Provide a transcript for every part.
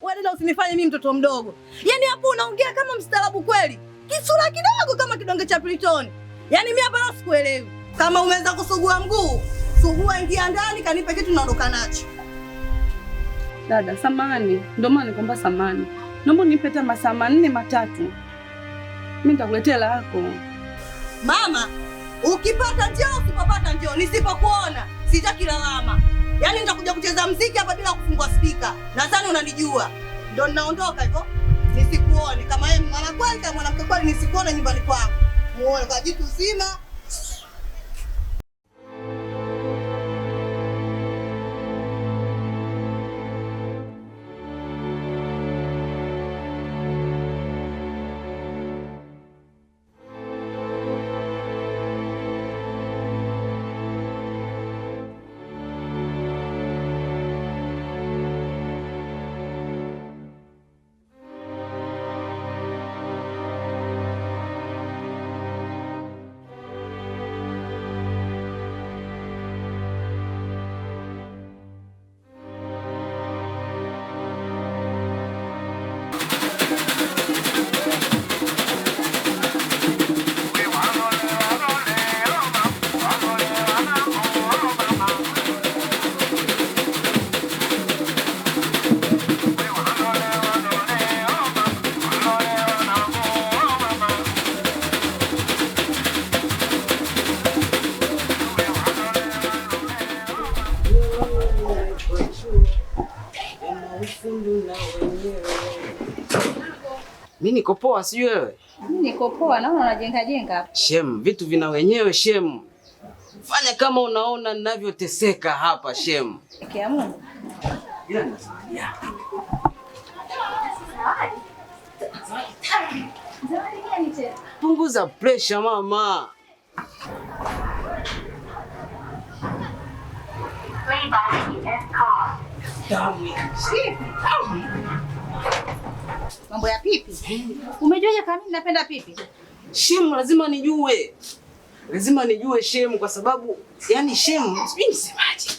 Wewe usinifanye mimi mtoto mdogo. Yaani hapo unaongea kama mstaarabu kweli. Kisura kidogo kama kidonge cha Plutoni. Yaani mimi hapa sikuelewi. Kama umeweza kusugua mguu, sugua, ingia ndani, kanipe kitu naondoka nacho. Dada, samani. Ndio maana nikomba samani. Naomba nipe hata masaa 4 matatu. Mimi nitakuletea lako. Mama, ukipata njoo, usipopata njoo, nisipokuona sitaki lawama. Yaani nitakuja kucheza muziki hapa bila kufungua spika. Nadhani unanijua. Ndio ninaondoka hivyo. Nisikuone kama yeye mwana kweli, kama mwanamke kweli, nisikuone nyumbani kwangu. Muone kwa jitu zima. Mimi niko poa, si wewe? Mimi niko poa, naona unajenga jenga hapa. Shem, vitu vina wenyewe Shem. Fanya kama unaona ninavyoteseka hapa Shem. Kia Mungu. Ila nasaidia. Zawadi gani tena? Punguza pressure mama. Mambo ya pipi. Umejuaje kama mimi napenda pipi? Shem, lazima nijue. Lazima nijue Shem kwa sababu yani Shem, sijui nisemaje.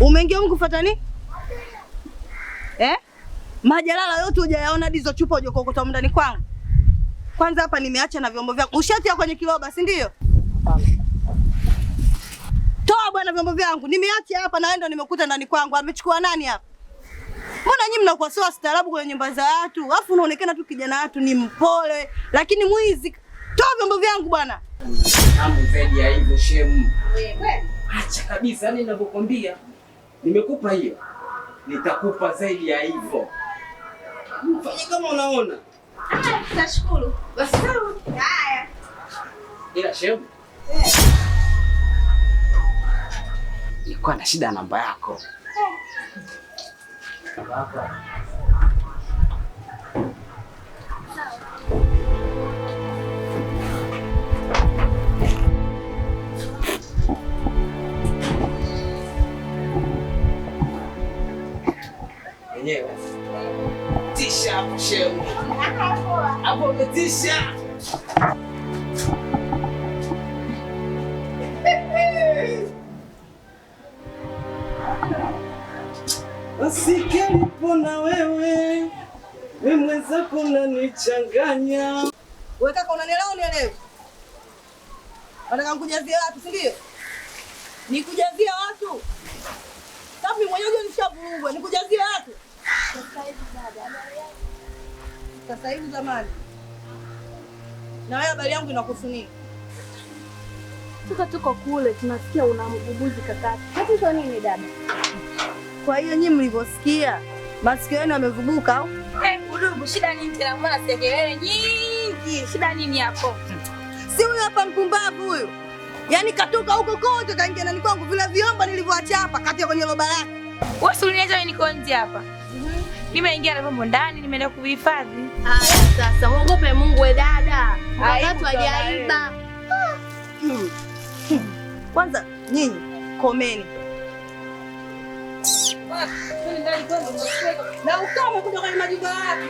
Umeingia huko kufuata nini? Majalala yote hujayaona hadi hizo chupa hujokokota ndani kwangu. Kwanza hapa nimeacha na vyombo vyangu. Ushatia kwenye kiloba, si ndio? Toa bwana vyombo vyangu. Nimeacha hapa na ndio nimekuta ndani kwangu. Amechukua nani hapa? Mbona nyinyi mnakuwa sawa staarabu kwenye nyumba za watu? Alafu unaonekana tu kijana watu ni mpole, lakini mwizi. Toa vyombo vyangu bwana. Hamu zaidi ya hivyo Shem. Wewe acha kabisa, yani ninavyokuambia. Nimekupa hiyo. Nitakupa zaidi ya hivyo. Fanya kama unaona. Nashukuru. Basi sawa. Haya. Ila Shem. Nilikuwa na shida namba yako. Baba. Yenyewe. Tisha hapo Shem. Hapo umetisha. Asikia nipo na wewe mwenzako unanichanganya. Wewe kaka unanielewa unielewe? Nataka nikujazia watu, si ndio? Nikujazia watu. Safi mwenyewe nishavurugwa, nikujazia watu. Sasa hivi dada, sasa hivi zamani. Na wewe habari yangu inakuhusu nini? Tuko kule tunasikia una mgubuzi kakati. Tatizo nini dada? Kwa hiyo nyinyi mlivyosikia masikio yenu yamevubuka au? Udugu, shida nini tena? Mbona sikia kelele nyingi? Shida nini hapo? Si huyu hapa mpumbavu huyu. Yaani katoka huko kote kaingia ndani kwangu vile viomba nilivyoacha hapa kati ya kwenye roba lake. Wewe usiniache mimi niko nje hapa. Nimeingia na vyombo ndani, nimeenda kuhifadhi. Sasa muogope Mungu we dada. Watu hajaiba. Kwanza nyinyi komeni. Na ukame kuja kwenye majumba yake.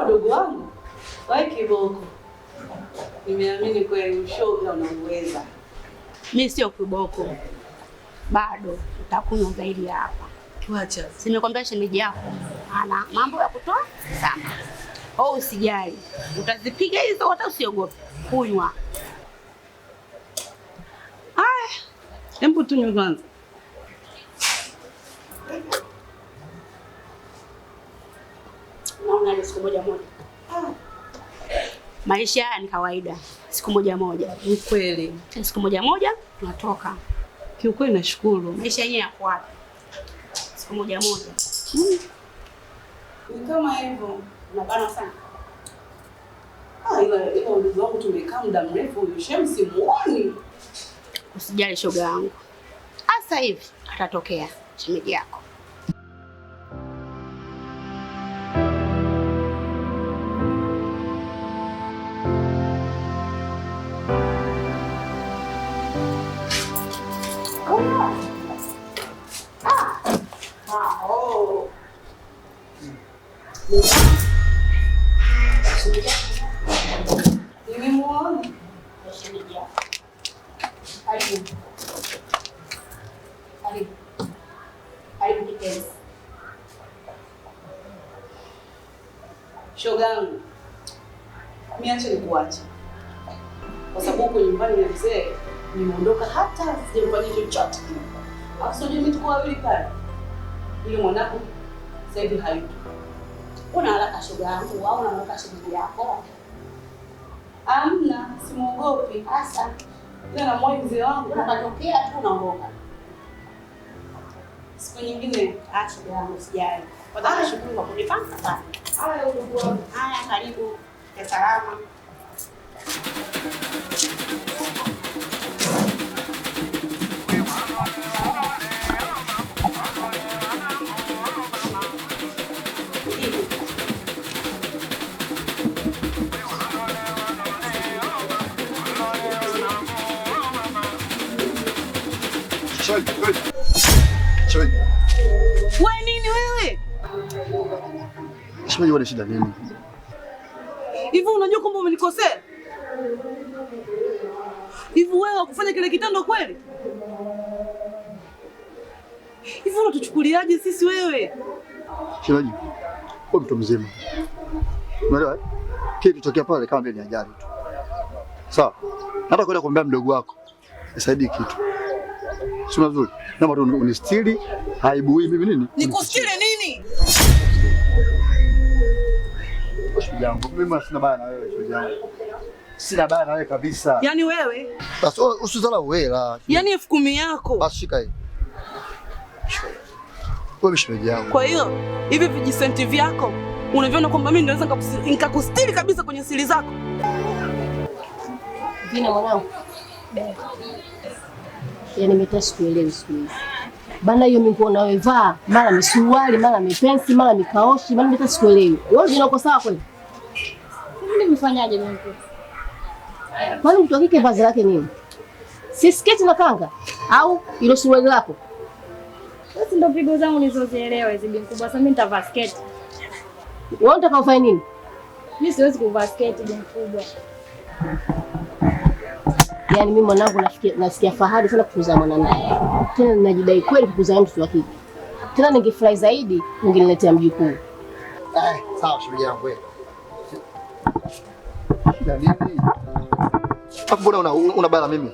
Ndugu wangu, wewe kiboko. Nimeamini kweli ushoga unauweza. Mimi sio kiboko. Bado utakunywa zaidi hapa. Tuacha. Simekwambia shemeji yako ana mambo ya kutoa sana. Usijali. Utazipiga hizo hata usiogope. Kunywa. Hebu tunywe kwanza. Naona siku moja. Maisha haya ni kawaida. Siku moja. Ni kweli. Siku moja tunatoka. Kiukweli nashukuru. Maisha yenyewe yako wapi? Siku moja. Ni kama hivyo. Unabana sana. Ila ndugu wangu tumekaa muda mrefu huyu Shem simuoni. Usijali shoga yangu. Sasa hivi atatokea shemeji yako. Nimemuona. Shogangu, miache nikuache. Kwa sababu huko nyumbani na mzee nimeondoka hata sijafanya chochote. Afsojui mimi tuko wawili pale. Ile mwanangu sasa hivi hayupo. Una haraka shogangu au unamweka shemeji yako? Amna, simuogopi. Sasa ila na moyo mzee wangu unatokea tu unaondoka. Siku nyingine Shoga yangu usijali. Kwanza nashukuru kwa kunipanga sana. haya ndugu wangu. Haya karibu. Ya salama. Wewe nini wewe? Shemeji, wana shida nini? Hivi unajua kwamba umenikosea? Hivi wewe wakufanya kile kitendo kweli? Hivi unatuchukuliaje sisi wewe? Shemeji, wewe mtu mzima. Umeelewa? Kile kitokea pale kama vile ni ajali tu. Sawa. Hata kwenda kuambia mdogo wako. Nisaidie kitu. Sio nzuri. Naomba tu unistiri, haibui mimi nini? Nikustiri nini? Shemeji yangu, mimi sina baya na wewe shemeji yangu. Sina baya na wewe kabisa. Yaani wewe? Basi usizala wewe. Yaani 10,000 yako. Basi shika hii. Wewe shemeji yangu. Kwa hiyo hivi vijisenti vyako unaviona kwamba mimi naweza nikakustiri kabisa kwenye siri zako? Vina mwanangu. Yaani mimi sikuelewi siku hizi. Bana hiyo minguo unayovaa, mara misuruali, mara mipensi, mara mikaoshi, mara mimi sikuelewi. Wewe vina uko sawa kweli? Mimi nimefanyaje mimi? Kwani mtu akike vazi lake nini? Si sketi na kanga au ilo suruali lako? Basi ndio pigo zangu nilizozielewa hizo bi mkubwa. Sasa mimi nitavaa sketi. Wewe unataka ufanye nini? Mimi siwezi kuvaa sketi bi mkubwa. Yaani mimi mwanangu nasikia fahari sana kukuzaa mwana naye. Tena ninajidai kweli kukuzaa mtoto wa kike. Tena ningefurahi zaidi ungeniletea mjukuu. Sawa shemeji yangu wewe. Shida nini? Hapo mbona unabala mimi?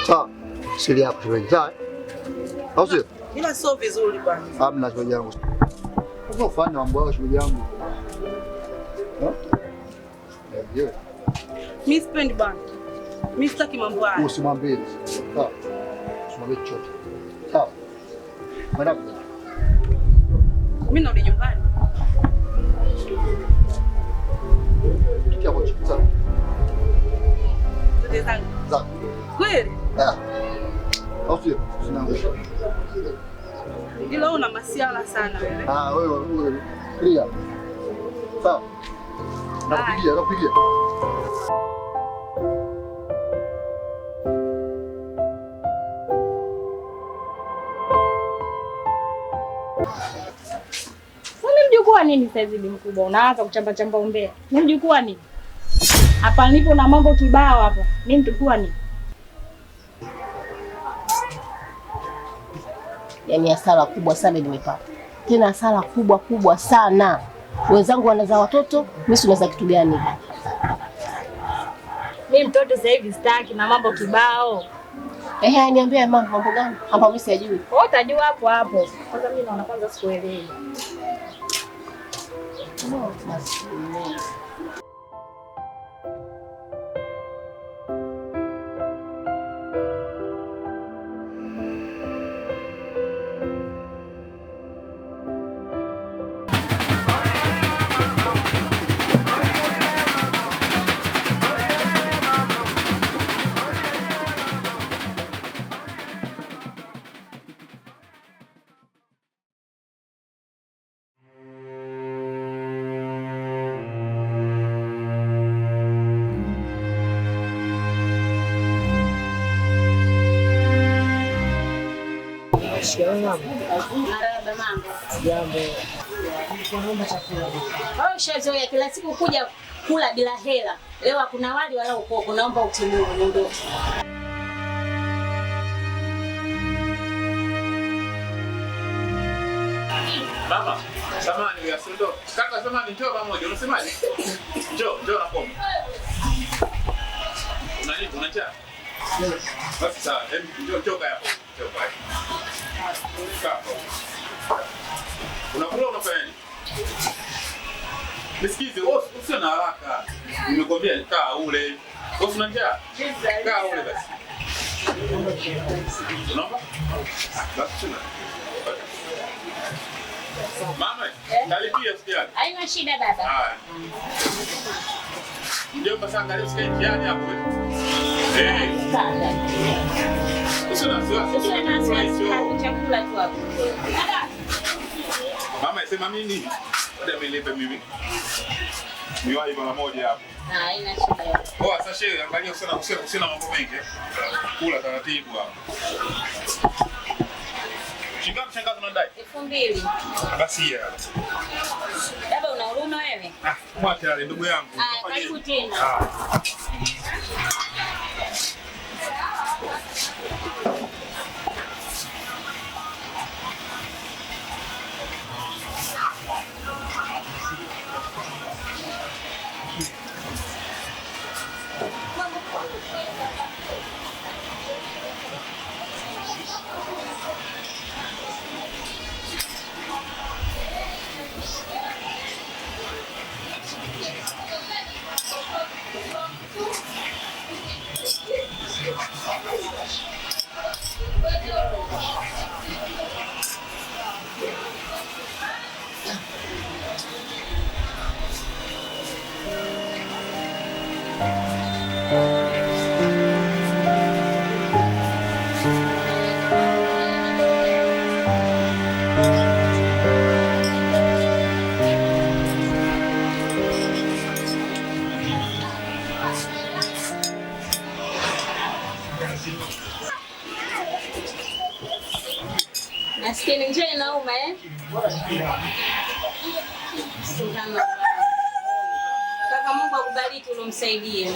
Sawa. Siri yako shemeji. Sawa. Au sio? Ila sio vizuri bwana. Hamna shemeji yangu. Unafanya mambo yako shemeji yangu. Mimi sipendi bwana. Mimi sitaki mambo haya. Usimwambie. Sawa. Usimwambie chochote. Sawa. Madam. Mimi narudi nyumbani. Kia kochi. Sawa. Tuende zangu. Sawa. Kweli? Au sio? Sinaangusha. Ila una masiala sana wewe. Wewe. Clear. Sawa. Nakupigia. Wewe mjukuu wa nini sasa hivi mkubwa? Unaanza kuchamba umbea. Mimi mjukuu wa nini? Hapa nipo na mambo kibao hapa. Mimi mjukuu wa nini? Yaani hasara kubwa sana nimepata. Tena hasara kubwa sana. Wenzangu wanazaa watoto, mimi sina kitu gani? Mimi mtoto sasa hivi sitaki na mambo kibao. Niambie mambo gani? Hapa mimi sijui. Wewe utajua hapo hapo. Kwanza mimi naona kwanza sikuelewi. Shazoea kila siku kuja kula bila hela. Leo hakuna wali wala ukoko, naomba utimue ndio. Mama, samani ya sundo. Kaka samani njoo pamoja. Unasemaje? Njoo na koma. Unaacha? Basi sawa, njoo kaya hapo. Njoo kaya. Unakula unafanya nini? Nisikize, usio na haraka. Nimekwambia kaa ule. Wewe una njaa? Kaa ule basi. Unaomba? Basi tuna. Mama, talipia sijali. Haina shida baba. Haya. Mjomba sasa karibu sikae njiani hapo. Usio na wasiwasi. Chakula tu hapo. Mama, sema mimi ndio amenipa mimi. Miwai mara moja hapo. Haina shida. Sasa shehe, angalia usina mambo mengi. Kula taratibu hapo. Shingapi unadai? 2000. Basi ya. Baba una huruma wewe? Mwache yale ndugu yangu. Karibu tena. Nasikia njaa inauma Kaka, Mungu akubariki ulomsaidia.